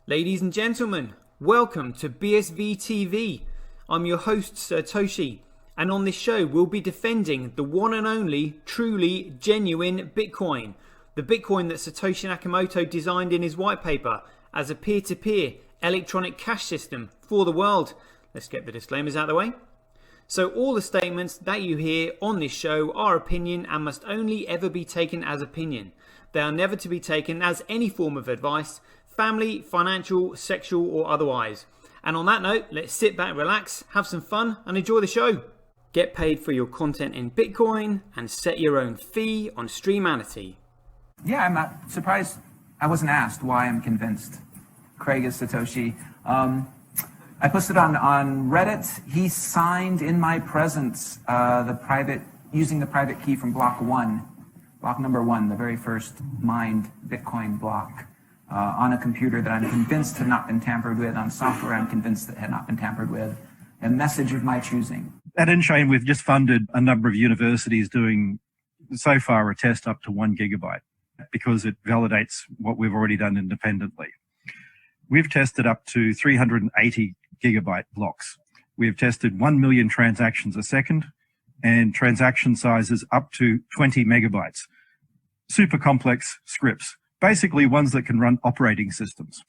Ladies and gentlemen, welcome to BSV TV. I'm your host Satoshi, and on this show we'll be defending the one and only, truly genuine Bitcoin. The Bitcoin that Satoshi Nakamoto designed in his white paper as a peer-to-peer electronic cash system for the world. Let's get the disclaimers out of the way. So all the statements that you hear on this show are opinion and must only ever be taken as opinion. They are never to be taken as any form of advice, family, financial, sexual or otherwise. And on that note, let's sit back, relax, have some fun and enjoy the show. Get paid for your content in Bitcoin and set your own fee on Streamanity. Yeah, I'm not surprised I wasn't asked why I'm convinced. Craig is Satoshi. I posted on Reddit. He signed in my presence using the private key from block number one, the very first mined Bitcoin block, on a computer that I'm convinced had not been tampered with, on software I'm convinced that had not been tampered with, a message of my choosing. At nChain, we've just funded a number of universities doing, so far, a test up to 1 gigabyte because it validates what we've already done independently. We've tested up to 380 gigabyte blocks. We've tested 1 million transactions a second and transaction sizes up to 20 megabytes. Super complex scripts, basically ones that can run operating systems.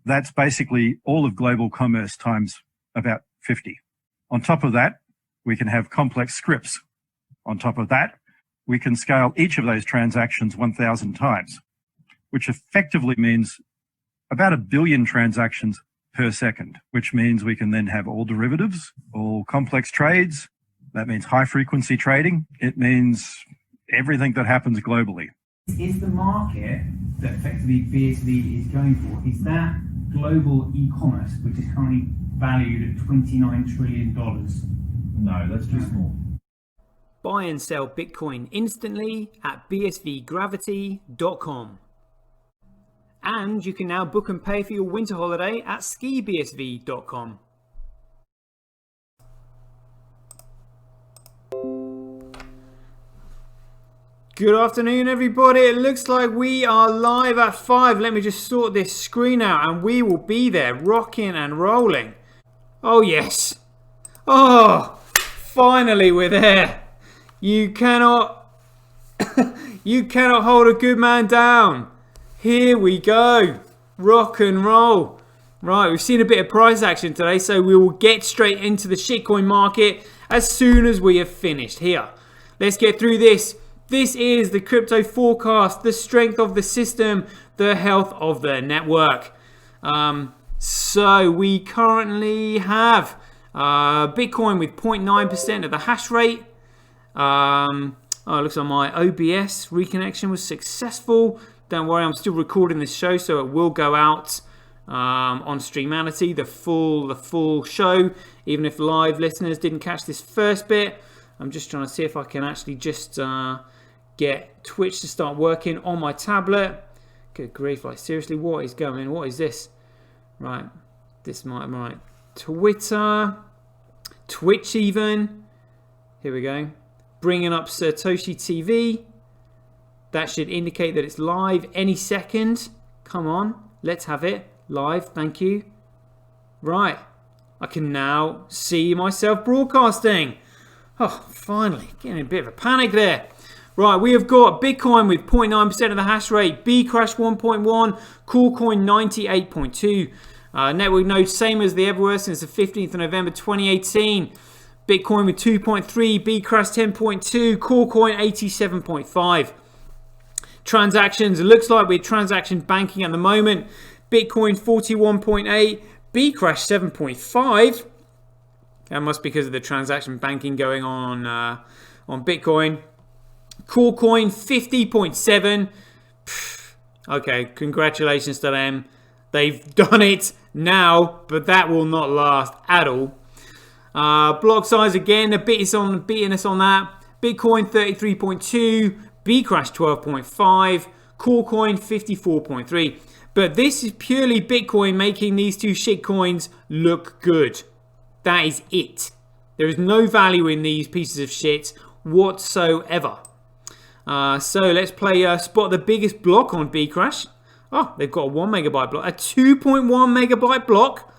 That's basically all of global commerce times about 50. On top of that, we can have complex scripts. On top of that, we can scale each of those transactions 1,000 times, which effectively means about 1 billion transactions per second, which means we can then have all derivatives, all complex trades. That means high frequency trading. It means everything that happens globally. Is the market that effectively BSV is going for, is that global e-commerce, which is currently valued at $29 trillion? No, that's too small. Buy and sell Bitcoin instantly at bsvgravity.com. And you can now book and pay for your winter holiday at skibsv.com. Good afternoon, everybody. It looks like we are live at 5. Let me just sort this screen out and we will be there rocking and rolling. Oh, yes. Oh, finally we're there. You cannot hold a good man down. Here we go. Rock and roll. Right, we've seen a bit of price action today, so we will get straight into the shitcoin market as soon as we have finished here. Let's get through this. This is the crypto forecast, the strength of the system, the health of the network. So we currently have Bitcoin with 0.9% of the hash rate. It looks like my OBS reconnection was successful. Don't worry, I'm still recording this show, so it will go out on Streamanity, the full show, even if live listeners didn't catch this first bit. I'm just trying to see if I can actually just get Twitch to start working on my tablet. Good grief, like seriously, what is going? What is this? Right, Twitter, Twitch even. Here we go. Bringing up Satoshi TV. That should indicate that it's live any second. Come on, let's have it live. Thank you. Right, I can now see myself broadcasting. Oh, finally, getting a bit of a panic there. Right, we have got Bitcoin with 0.9% of the hash rate, Bcrash 1.1, Coolcoin 98.2. Network node same as they ever were since the 15th of November 2018. Bitcoin with 2.3, Bcrash 10.2, Coolcoin 87.5. Transactions, it looks like we're transaction banking at the moment. Bitcoin 41.8, Bcrash 7.5. That must be because of the transaction banking going on Bitcoin. Coolcoin 50.7. Okay, congratulations to them. They've done it now, but that will not last at all. Block size again, beating us on that. Bitcoin 33.2, Bcrash 12.5, Coolcoin 54.3. But this is purely Bitcoin making these two shitcoins look good. That is it. There is no value in these pieces of shit whatsoever. So let's play spot the biggest block on Bcrash. Oh, they've got a 1 megabyte block, a 2.1 megabyte block.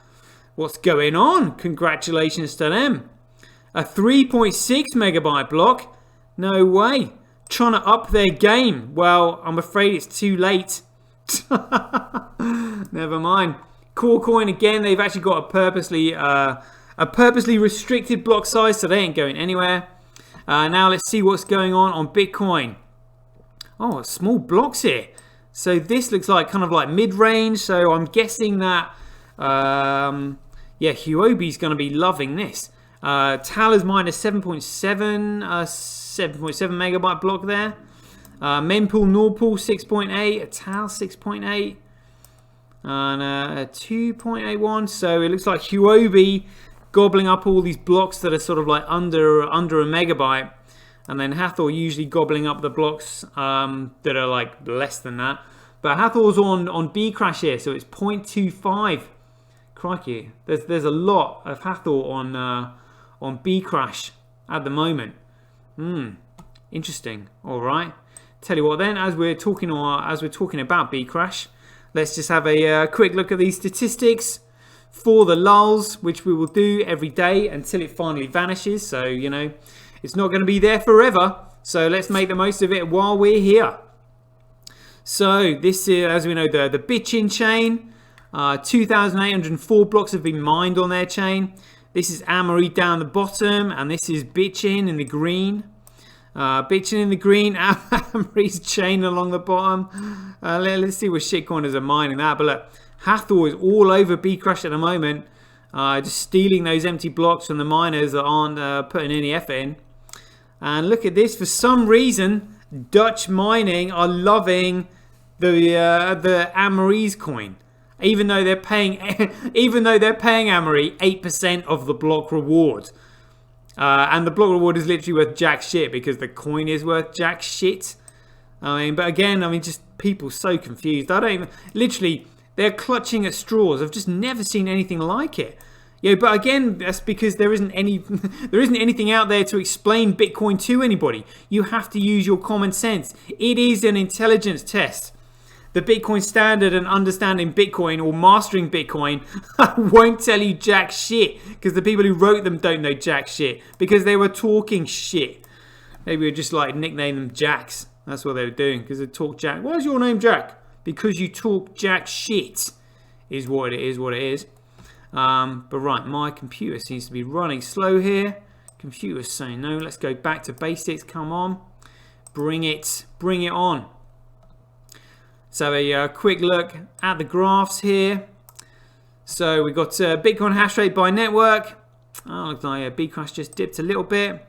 What's going on? Congratulations to them. A 3.6 megabyte block. No way. Trying to up their game. Well, I'm afraid it's too late. Never mind. Corecoin again. They've actually got a purposely restricted block size, so they ain't going anywhere. Now let's see what's going on Bitcoin. Oh, small blocks here. So this looks like kind of like mid-range. So I'm guessing that, Huobi's going to be loving this. Tal's minus 7.7 megabyte block there. Mempool, Norpool 6.8, Tal 6.8, and 2.81. So it looks like Huobi gobbling up all these blocks that are sort of like under a megabyte, and then Hathor usually gobbling up the blocks that are like less than that. But Hathor's on Bcrash here, so it's 0.25. Crikey, there's a lot of Hathor on Bcrash at the moment. Interesting. All right. Tell you what, then, as we're talking about Bcrash, let's just have a quick look at these statistics for the lulls, which we will do every day until it finally vanishes. So it's not going to be there forever. So let's make the most of it while we're here. So this is, as we know, the Bitchin chain. 2,804 blocks have been mined on their chain. This is Amory down the bottom, and this is Bitchin in the green. Bitchin in the green, Amory's chain along the bottom. Let's see what shitcoiners are mining that. But look, Hathor is all over Bcrash at the moment, just stealing those empty blocks from the miners that aren't putting any effort in. And look at this. For some reason, Dutch mining are loving the Amory's coin. Even though they're paying Amory 8% of the block reward, and the block reward is literally worth jack shit because the coin is worth jack shit. But again, just people so confused. Literally, they're clutching at straws. I've just never seen anything like it. But again, that's because there isn't anything out there to explain Bitcoin to anybody. You have to use your common sense. It is an intelligence test. The Bitcoin Standard and Understanding Bitcoin or Mastering Bitcoin won't tell you jack shit because the people who wrote them don't know jack shit because they were talking shit. Maybe we'd just like nickname them Jacks. That's what they were doing because they talk jack. Why is your name Jack? Because you talk jack shit is what it is. But right, my computer seems to be running slow here. Computer's saying no. Let's go back to basics. Come on. Bring it on. So a quick look at the graphs here. So we've got Bitcoin hash rate by network. Looks like Bcrash just dipped a little bit.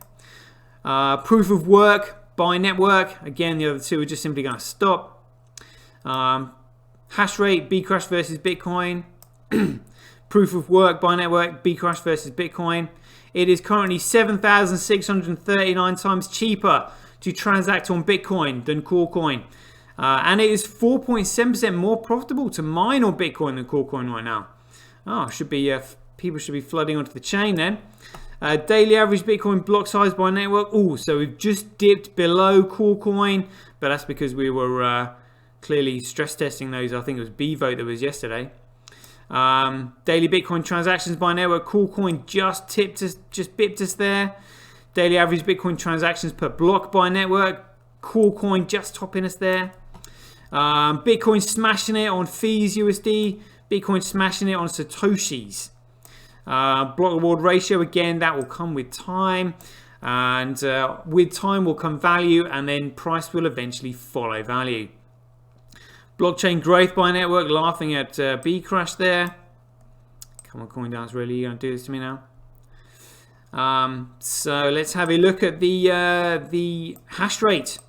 Proof of work by network. Again, the other two are just simply going to stop. Hash rate, Bcrash versus Bitcoin. Proof of work by network, Bcrash versus Bitcoin. It is currently 7,639 times cheaper to transact on Bitcoin than Corecoin. And it is 4.7% more profitable to mine on Bitcoin than Corecoin right now. People should be flooding onto the chain then. Daily average Bitcoin block size by network. So we've just dipped below Corecoin, but that's because we were clearly stress testing those. I think it was BVote that was yesterday. Daily Bitcoin transactions by network. Corecoin just bipped us there. Daily average Bitcoin transactions per block by network. Corecoin just topping us there. Bitcoin smashing it on Fees USD. Bitcoin smashing it on Satoshis. Block reward ratio, again, that will come with time. And with time will come value, and then price will eventually follow value. Blockchain growth by network, laughing at Bcrash there. Come on, CoinDance, really? You're going to do this to me now? So let's have a look at the hash rate.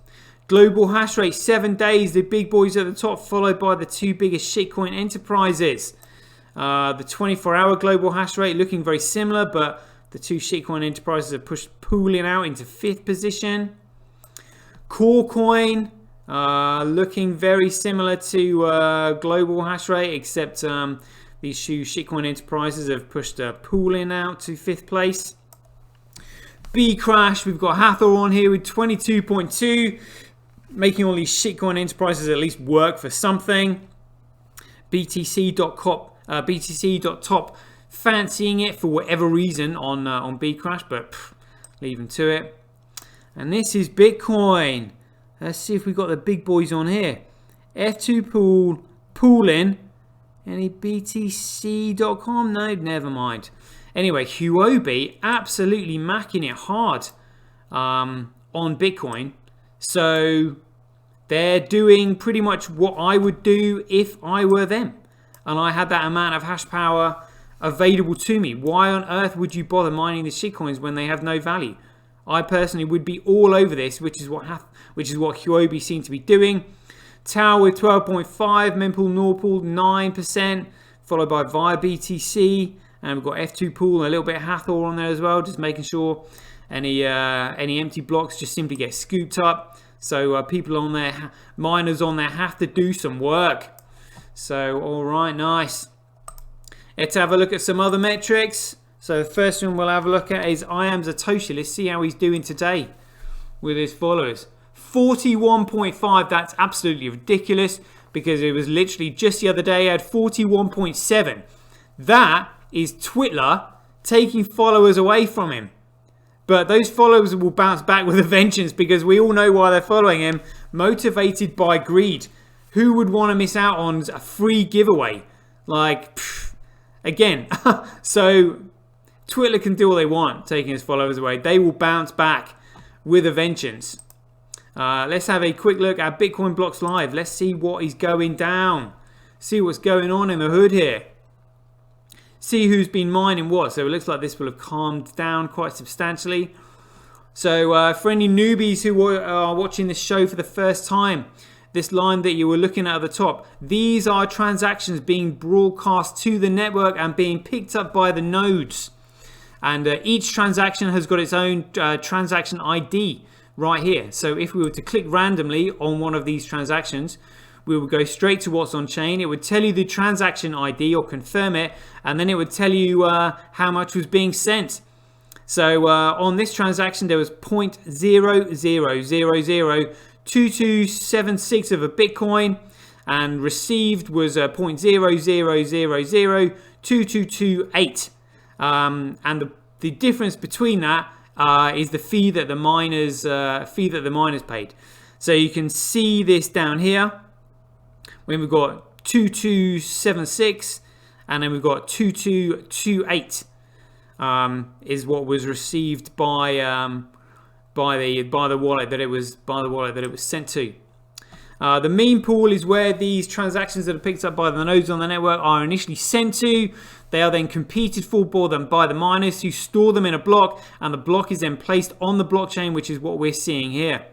Global hash rate, 7 days. The big boys at the top, followed by the two biggest shitcoin enterprises. The 24-hour global hash rate looking very similar, but the two shitcoin enterprises have pushed pooling out into 5th position. Corecoin looking very similar to global hash rate, except these two shitcoin enterprises have pushed pooling out to 5th place. Bcrash, we've got Hathor on here with 22.2, making all these shitcoin enterprises at least work for something. BTC.top fancying it for whatever reason on Bcrash, but leave them to it. And this is Bitcoin. Let's see if we got the big boys on here. F2 pooling. Any BTC.com? No, never mind. Anyway, Huobi absolutely macking it hard on Bitcoin. So they're doing pretty much what I would do if I were them and I had that amount of hash power available to me. Why on earth would you bother mining the shitcoins when they have no value? I personally would be all over this, which is what Huobi seem to be doing. Tau with 12.5, Mempool, Norpool 9%, followed by VIA BTC, and we've got F2 Pool and a little bit of Hathor on there as well, just making sure any empty blocks just simply get scooped up. So people on there, miners on there, have to do some work. So all right, nice. Let's have a look at some other metrics. So the first one we'll have a look at is I Am Satoshi. Let's see how he's doing today with his followers. 41.5, that's absolutely ridiculous because it was literally just the other day I had 41.7. That is Twitler taking followers away from him. But those followers will bounce back with a vengeance because we all know why they're following him. Motivated by greed. Who would want to miss out on a free giveaway? Like, again. So Twitler can do all they want, taking his followers away. They will bounce back with a vengeance. Let's have a quick look at Bitcoin Blocks Live. Let's see what is going down. See what's going on in the hood here. See who's been mining what. So it looks like this will have calmed down quite substantially. So for any newbies who are watching this show for the first time, this line that you were looking at the top, these are transactions being broadcast to the network and being picked up by the nodes. And each transaction has got its own transaction ID right here. So if we were to click randomly on one of these transactions, we would go straight to what's on chain. It would tell you the transaction ID or confirm it, and then it would tell you how much was being sent. So on this transaction, there was 0.00002276 of a Bitcoin, and received was 0.00002228. And the difference between that is the fee that the miners paid. So you can see this down here. When we've got 2276 and then we've got 2228 is what was received by the wallet that it was sent to. The meme pool is where these transactions that are picked up by the nodes on the network are initially sent to. They are then competed for by the miners who store them in a block, and the block is then placed on the blockchain, which is what we're seeing here.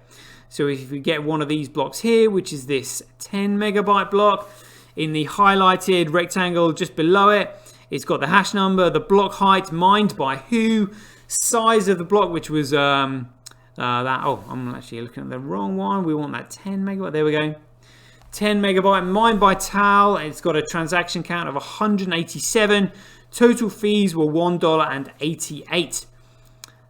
So if we get one of these blocks here, which is this 10 megabyte block, in the highlighted rectangle just below it, it's got the hash number, the block height, mined by who, size of the block, which was I'm actually looking at the wrong one. We want that 10 megabyte. There we go. 10 megabyte, mined by Tal. It's got a transaction count of 187. Total fees were $1.88.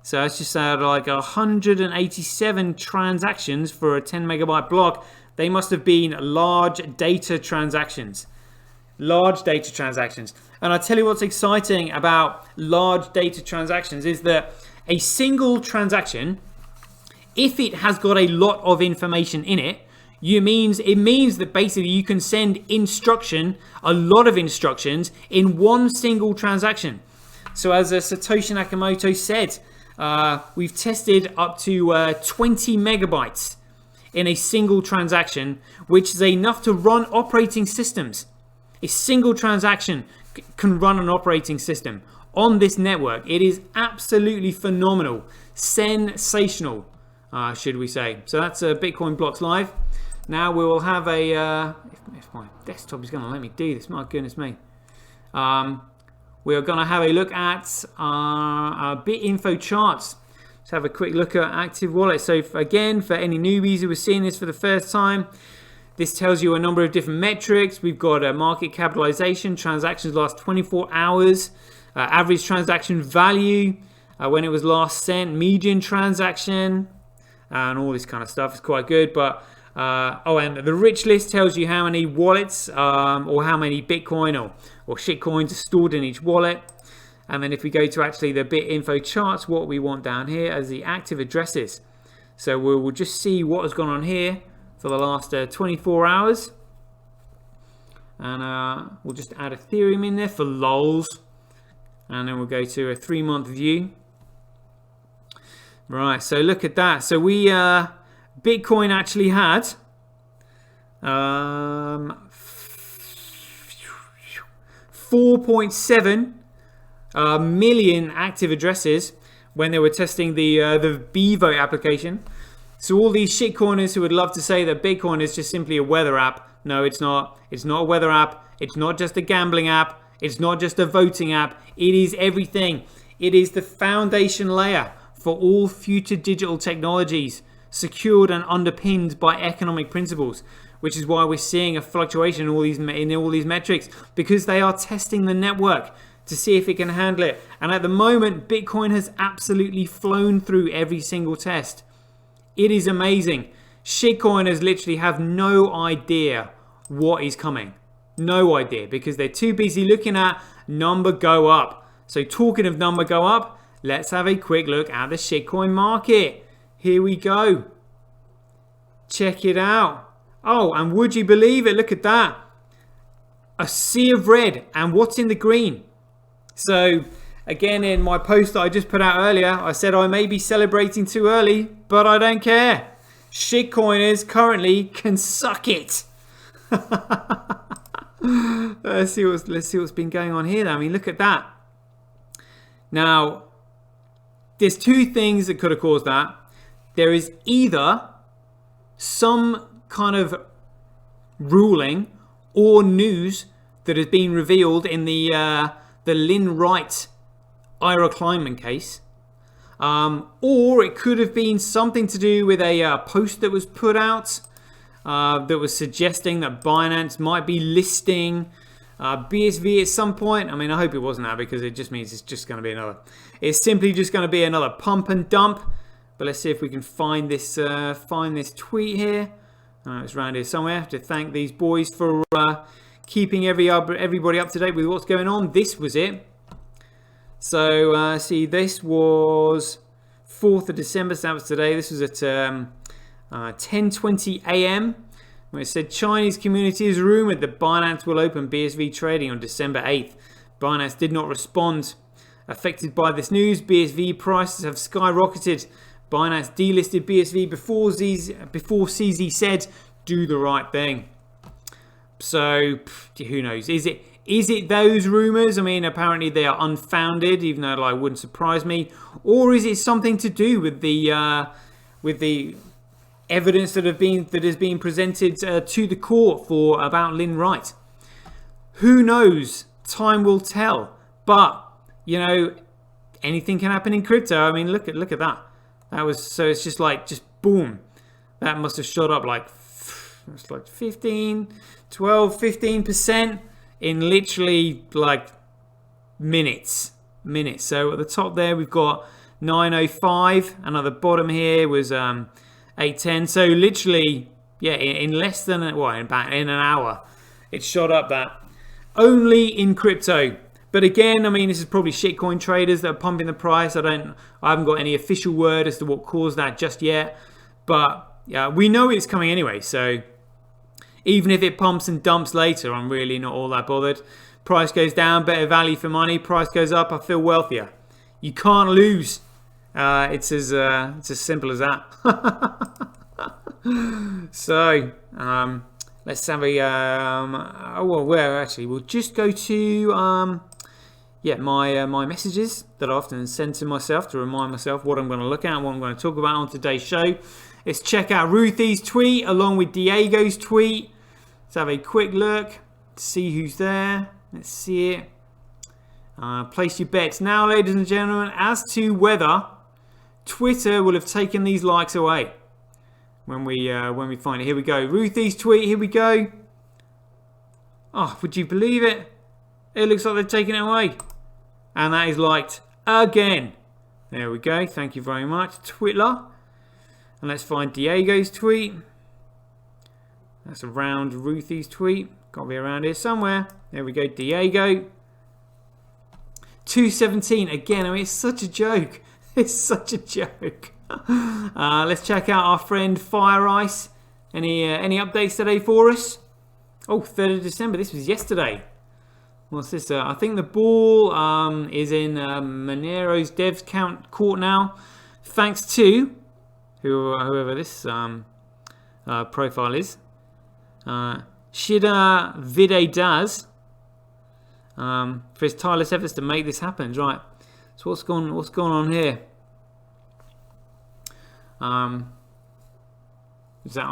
So that's just like 187 transactions for a 10 megabyte block. They must have been large data transactions. Large data transactions. And I tell you what's exciting about large data transactions is that a single transaction, if it has got a lot of information in it, it means that basically you can send a lot of instructions in one single transaction. So as Satoshi Nakamoto said, we've tested up to 20 megabytes in a single transaction, which is enough to run operating systems. A single transaction can run an operating system on this network. It is absolutely phenomenal, sensational, should we say. So that's Bitcoin Blocks Live. Now we will have a, if my desktop is going to let me do this, my goodness me. We are going to have a look at our BitInfo charts. Let's have a quick look at Active Wallet. So again, for any newbies who are seeing this for the first time, this tells you a number of different metrics. We've got a market capitalization, transactions last 24 hours, average transaction value, when it was last sent, median transaction, and all this kind of stuff. Is quite good. But Oh, and the rich list tells you how many wallets or how many Bitcoin or shitcoins are stored in each wallet. And then if we go to actually the BitInfo charts, what we want down here is the active addresses. So we'll just see what has gone on here for the last 24 hours. And we'll just add Ethereum in there for lols. And then we'll go to a 3-month view. Right, so look at that. So we Bitcoin actually had 4.7 million active addresses when they were testing the Bevo application. So all these shitcoiners who would love to say that Bitcoin is just simply a weather app. No, it's not. It's not a weather app. It's not just a gambling app. It's not just a voting app. It is everything. It is the foundation layer for all future digital technologies, secured and underpinned by economic principles, which is why we're seeing a fluctuation in all these metrics, because they are testing the network to see if it can handle it. And at the moment, Bitcoin has absolutely flown through every single test. It is amazing. Shitcoiners literally have no idea what is coming. No idea, because they're too busy looking at number go up. So talking of number go up, let's have a quick look at the shitcoin market. Here we go. Check it out. Oh, and would you believe it? Look at that. A sea of red. And what's in the green? So, again, in my post that I just put out earlier, I said I may be celebrating too early, but I don't care. Shitcoiners currently can suck it. Let's see what's been going on here. I mean, look at that. Now, there's two things that could have caused that. There is either some kind of ruling or news that has been revealed in the Lynn Wright Ira Kleinman case, or it could have been something to do with a post that was put out that was suggesting that Binance might be listing BSV at some point. I mean, I hope it wasn't that, because it just means it's just going to be it's simply just going to be another pump and dump. But let's see if we can find this tweet here. It's around here somewhere. I have to thank these boys for keeping everybody up to date with what's going on. This was it. So see, this was 4th of December, so that was today. This was at 10:20 a.m. when it said Chinese community is rumored that Binance will open BSV trading on December 8th. Binance did not respond. Affected by this news, BSV prices have skyrocketed. Binance delisted BSV before CZ said, do the right thing. So, who knows? Is it those rumors? I mean, apparently they are unfounded, even though it wouldn't surprise me. Or is it something to do with the evidence that has been presented to the court about Lynn Wright? Who knows? Time will tell. But anything can happen in crypto. I mean, look at that. It's just boom. That must have shot up it's 15% in literally minutes. So at the top there we've got 905, and at the bottom here was 810. So literally, yeah, in less than in an hour, it shot up that. Only in crypto. But again, I mean, this is probably shitcoin traders that are pumping the price. I haven't got any official word as to what caused that just yet. But yeah, we know it's coming anyway. So even if it pumps and dumps later, I'm really not all that bothered. Price goes down, better value for money. Price goes up, I feel wealthier. You can't lose. It's as simple as that. So let's have we'll just go to my messages that I often send to myself to remind myself what I'm going to look at and what I'm going to talk about on today's show. Let's check out Ruthie's tweet along with Diego's tweet. Let's have a quick look, see who's there. Let's see it. Place your bets now, ladies and gentlemen, as to whether Twitter will have taken these likes away when we find it. Here we go. Ruthie's tweet. Here we go. Oh, would you believe it? It looks like they've taken it away. And that is liked again. There we go. Thank you very much, Twitter. And let's find Diego's tweet. That's around Ruthie's tweet. Got to be around here somewhere. There we go. Diego. 217 again. I mean, it's such a joke. It's such a joke. Let's check out our friend Fire Ice. Any updates today for us? Oh, 3rd of December. This was yesterday. What's this? I think the ball is in Monero's Devs court now. Thanks to whoever this profile is. Shida Vide Daz. For his tireless efforts to make this happen. Right. So what's going on here? Is that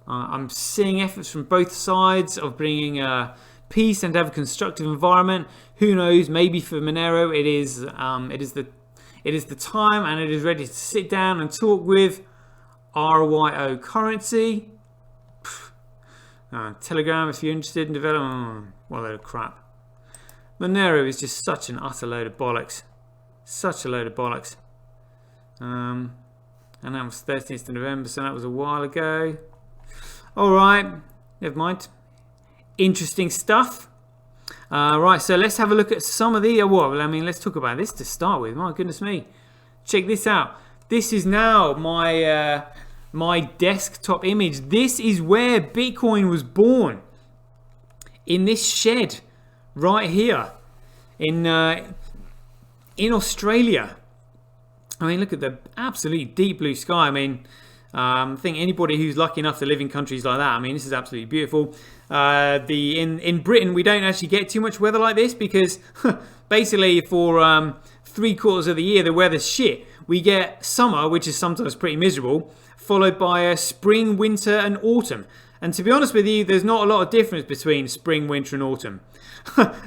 I'm seeing efforts from both sides of bringing peace and have a constructive environment. Who knows? Maybe for Monero, it is the time, and it is ready to sit down and talk with RYO currency. Telegram, if you're interested in development. What a load of crap. Monero is just such an utter load of bollocks. Such a load of bollocks. And that was 13th of November, so that was a while ago. Alright, never mind. Interesting stuff. Right, so let's have a look at some of the... let's talk about this to start with. My goodness me. Check this out. This is now my... my desktop image. This is where Bitcoin was born. In this shed right here in Australia. I mean, look at the absolutely deep blue sky. I mean, I think anybody who's lucky enough to live in countries like that, I mean, this is absolutely beautiful. In Britain, we don't actually get too much weather like this because basically for 3/4 of the year, the weather's shit. We get summer, which is sometimes pretty miserable, followed by spring, winter, and autumn. And to be honest with you, there's not a lot of difference between spring, winter, and autumn.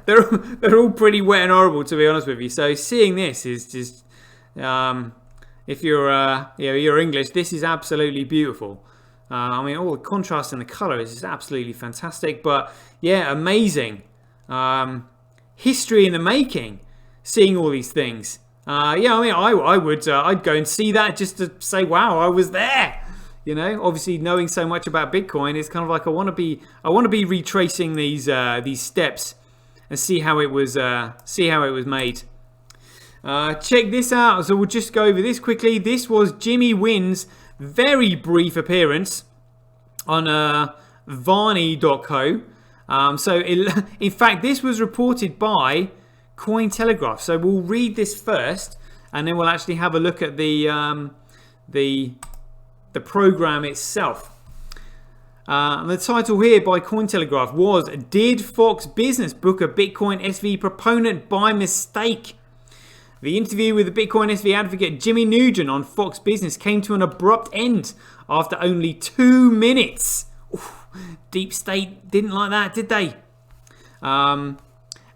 they're all pretty wet and horrible, to be honest with you. So seeing this is just, if you're English, this is absolutely beautiful. I mean, all the contrast and the colour is just absolutely fantastic. But yeah, amazing. History in the making. Seeing all these things. I mean, I'd go and see that just to say, wow, I was there. You know, obviously knowing so much about Bitcoin, it's kind of like I want to be retracing these steps and see how it was made. Check this out. So we'll just go over this quickly. This was Jimmy Wynn's very brief appearance on Varney.co. In fact, this was reported by Cointelegraph. So we'll read this first, and then we'll actually have a look at the program itself. The title here by Cointelegraph was, "Did Fox Business book a Bitcoin SV proponent by mistake?" The interview with the Bitcoin SV advocate Jimmy Nugent on Fox Business came to an abrupt end after only 2 minutes. Oof, Deep State didn't like that, did they?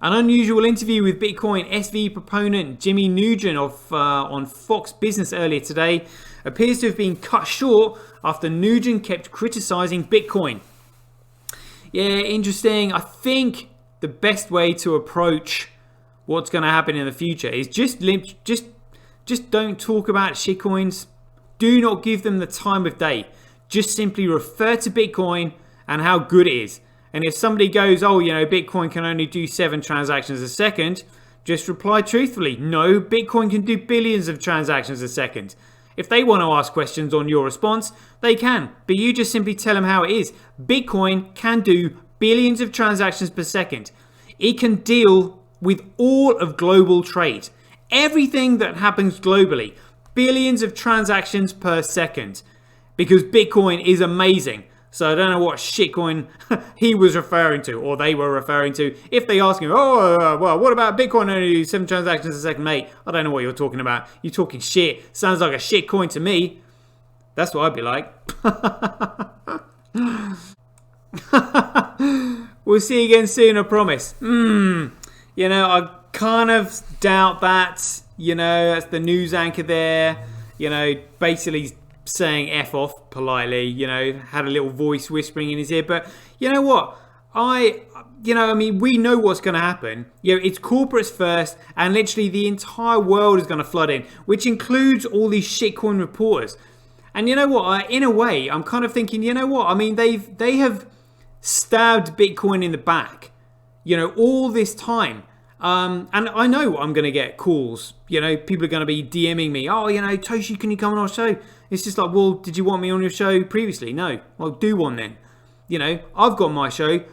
An unusual interview with Bitcoin SV proponent Jimmy Nugent on Fox Business earlier today appears to have been cut short after Nugent kept criticizing Bitcoin. Yeah, interesting. I think the best way to approach what's going to happen in the future is just don't talk about shitcoins. Do not give them the time of day. Just simply refer to Bitcoin and how good it is. And if somebody goes, oh, you know, Bitcoin can only do 7 transactions a second, just reply truthfully. No, Bitcoin can do billions of transactions a second. If they want to ask questions on your response, they can. But you just simply tell them how it is. Bitcoin can do billions of transactions per second. It can deal with all of global trade. Everything that happens globally. Billions of transactions per second. Because Bitcoin is amazing. So I don't know what shitcoin he was referring to, or they were referring to. If they ask him, well, what about Bitcoin only 7 transactions a second, mate? I don't know what you're talking about. You're talking shit. Sounds like a shitcoin to me. That's what I'd be like. We'll see you again soon, I promise. You know, I kind of doubt that. You know, that's the news anchor there. You know, basically saying F off politely, you know, had a little voice whispering in his ear. But you know what? I mean, we know what's going to happen. You know, it's corporates first, and literally the entire world is going to flood in, which includes all these shitcoin reporters. And you know what? In a way, I'm kind of thinking, you know what? I mean, they have stabbed Bitcoin in the back, all this time. And I know I'm going to get calls. People are going to be DMing me. Oh, Toshi, can you come on our show? It's just like, well, did you want me on your show previously? No. Well, do one then. I've got my show.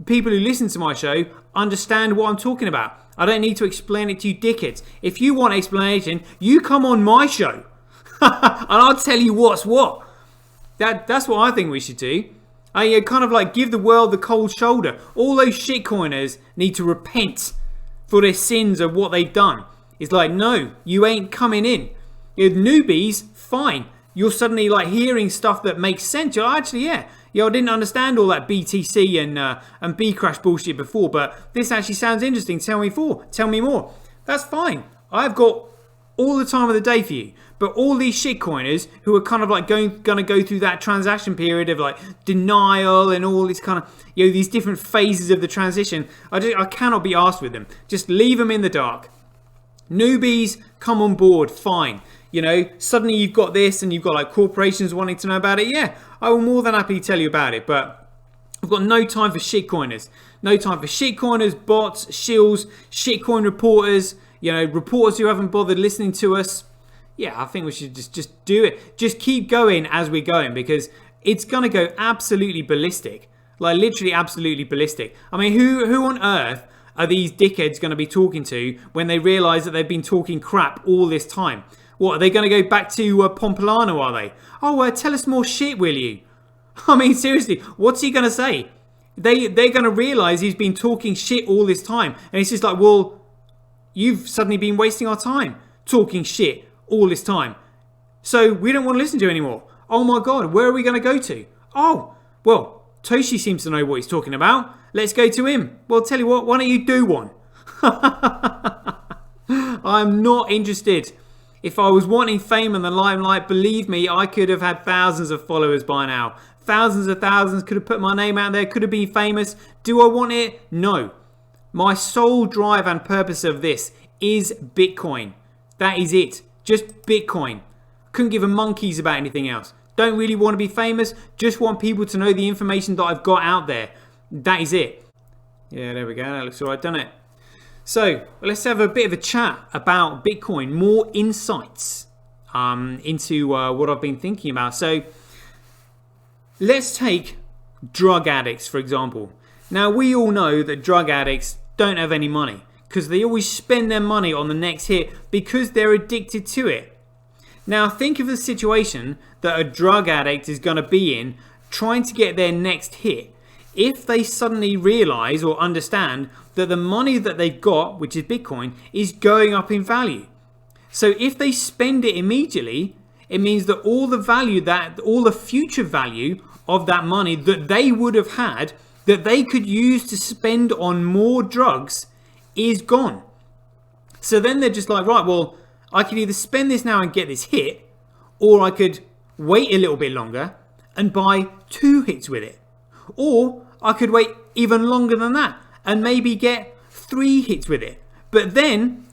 People who listen to my show understand what I'm talking about. I don't need to explain it to you dickheads. If you want explanation, you come on my show. And I'll tell you what's what. That's what I think we should do. I kind of like give the world the cold shoulder. All those shitcoiners need to repent for their sins of what they've done. It's like, no, you ain't coming in. You're newbies, fine. You're suddenly like hearing stuff that makes sense. You're actually, yeah, I didn't understand all that BTC and Bcrash bullshit before, but this actually sounds interesting. Tell me more. That's fine. I've got all the time of the day for you. But all these shitcoiners who are kind of like going to go through that transaction period of like denial and all this kind of, these different phases of the transition, I cannot be arsed with them. Just leave them in the dark. Newbies, come on board, fine. Suddenly you've got this and you've got like corporations wanting to know about it. Yeah, I will more than happily tell you about it. But I've got no time for shitcoiners. No time for shitcoiners, bots, shills, shitcoin reporters, reporters who haven't bothered listening to us. Yeah, I think we should just do it. Just keep going as we're going, because it's going to go absolutely ballistic. Like literally absolutely ballistic. I mean, who on earth are these dickheads going to be talking to when they realise that they've been talking crap all this time? What, are they going to go back to Pompolano, are they? Oh, tell us more shit, will you? I mean, seriously, what's he going to say? They're going to realise he's been talking shit all this time. And it's just like, well, you've suddenly been wasting our time talking shit all this time. So we don't want to listen to you anymore. Oh my God, where are we going to go to? Oh, well, Toshi seems to know what he's talking about. Let's go to him. Well, tell you what, why don't you do one? I'm not interested. If I was wanting fame and the limelight, believe me, I could have had thousands of followers by now. Thousands of thousands, could have put my name out there, could have been famous. Do I want it? No. My sole drive and purpose of this is Bitcoin. That is it. Just Bitcoin. Couldn't give a monkeys about anything else. Don't really want to be famous. Just want people to know the information that I've got out there. That is it. Yeah, there we go. That looks all right, doesn't it? So let's have a bit of a chat about Bitcoin. More insights into what I've been thinking about. So let's take drug addicts, for example. Now, we all know that drug addicts don't have any money, because they always spend their money on the next hit because they're addicted to it. Now think of the situation that a drug addict is going to be in trying to get their next hit. If they suddenly realise or understand that the money that they've got, which is Bitcoin, is going up in value. So if they spend it immediately, it means that all the future value of that money that they would have had, that they could use to spend on more drugs, is gone. So then they're just like, right, well, I could either spend this now and get this hit, or I could wait a little bit longer and buy 2 hits with it. Or I could wait even longer than that and maybe get 3 hits with it. But then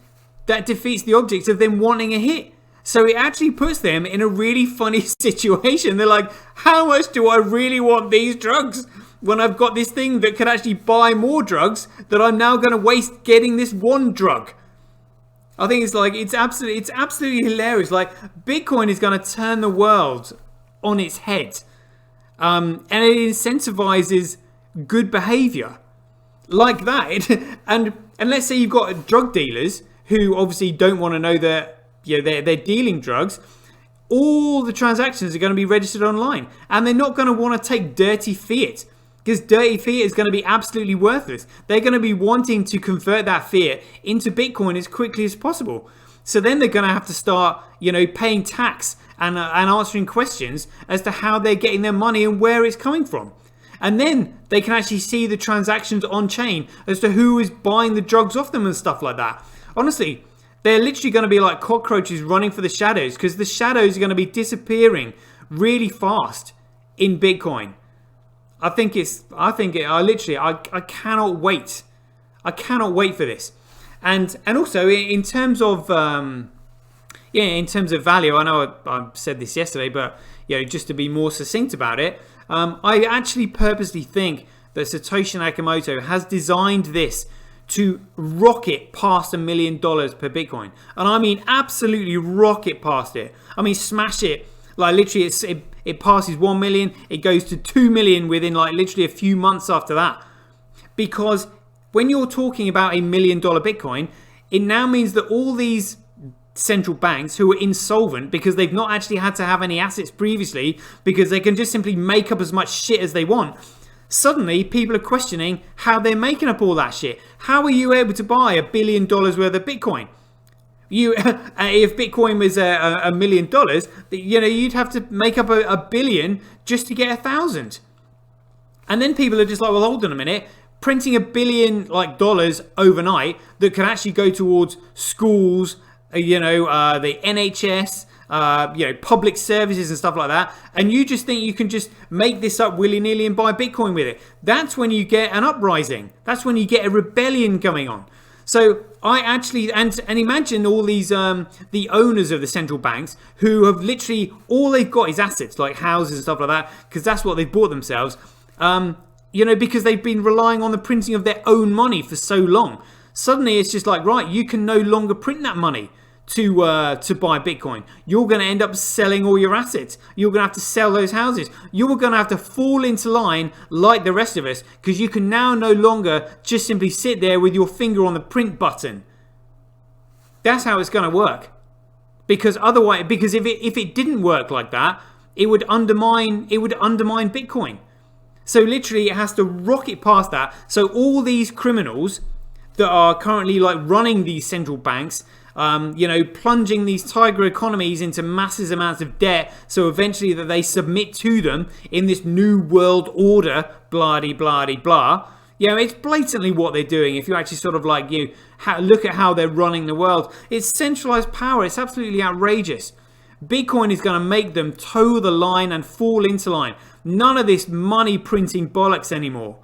that defeats the object of them wanting a hit. So it actually puts them in a really funny situation. They're like, how much do I really want these drugs when I've got this thing that could actually buy more drugs that I'm now going to waste getting this one drug? I think it's absolutely hilarious. Like, Bitcoin is going to turn the world on its head. And it incentivizes good behavior like that. And let's say you've got drug dealers who obviously don't want to know that they're dealing drugs. All the transactions are going to be registered online, and they're not going to want to take dirty fiat, because dirty fiat is going to be absolutely worthless. They're going to be wanting to convert that fiat into Bitcoin as quickly as possible. So then they're going to have to start, paying tax and answering questions as to how they're getting their money and where it's coming from. And then they can actually see the transactions on chain as to who is buying the drugs off them and stuff like that. Honestly, they're literally going to be like cockroaches running for the shadows, because the shadows are going to be disappearing really fast in Bitcoin. I cannot wait. I cannot wait for this. And also in terms of, yeah, in terms of value, I know I said this yesterday, but just to be more succinct about it, I actually purposely think that Satoshi Nakamoto has designed this to rocket past $1 million per Bitcoin. And I mean absolutely rocket past it. I mean smash it. Like literally it passes 1 million, it goes to 2 million within like literally a few months after that. Because when you're talking about $1 million Bitcoin, it now means that all these central banks who are insolvent because they've not actually had to have any assets previously because they can just simply make up as much shit as they want. Suddenly, people are questioning how they're making up all that shit. How are you able to buy $1 billion worth of Bitcoin? If Bitcoin was $1 million, you'd have to make up a billion just to get 1,000. And then people are just like, well, hold on a minute. Printing $1 billion dollars overnight that could actually go towards schools, the NHS, public services and stuff like that, and you just think you can just make this up willy-nilly and buy Bitcoin with it. That's when you get an uprising. That's when you get a rebellion going on. So I actually, and imagine all these, the owners of the central banks who have literally, all they've got is assets like houses and stuff like that, because that's what they've bought themselves, because they've been relying on the printing of their own money for so long. Suddenly it's just like, right, you can no longer print that money to buy Bitcoin. You're going to end up selling all your assets. You're going to have to sell those houses. You're going to have to fall into line like the rest of us, because you can now no longer just simply sit there with your finger on the print button. That's how it's going to work. Because otherwise, because if it didn't work like that, it would undermine Bitcoin. So literally it has to rocket past that. So all these criminals that are currently running these central banks, plunging these tiger economies into massive amounts of debt, so eventually that they submit to them in this new world order, blah de blah de blah. It's blatantly what they're doing. If you actually sort of look at how they're running the world, it's centralized power. It's absolutely outrageous. Bitcoin is going to make them toe the line and fall into line. None of this money printing bollocks anymore.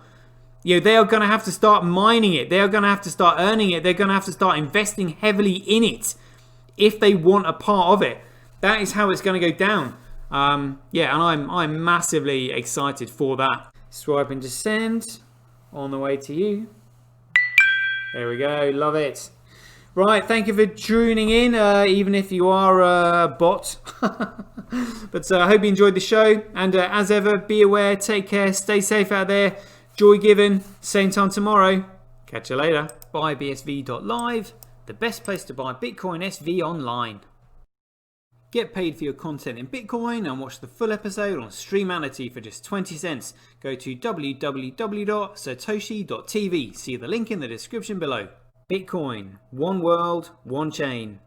They are going to have to start mining it. They are going to have to start earning it. They're going to have to start investing heavily in it if they want a part of it. That is how it's going to go down. And I'm massively excited for that. Swipe and descend on the way to you. There we go. Love it. Right, thank you for tuning in, even if you are a bot. But I hope you enjoyed the show. And as ever, be aware, take care, stay safe out there. Joy given. Same time tomorrow. Catch you later. BuyBSV.live, the best place to buy Bitcoin SV online. Get paid for your content in Bitcoin and watch the full episode on Streamality for just 20 cents. Go to www.satoshi.tv. See the link in the description below. Bitcoin, one world, one chain.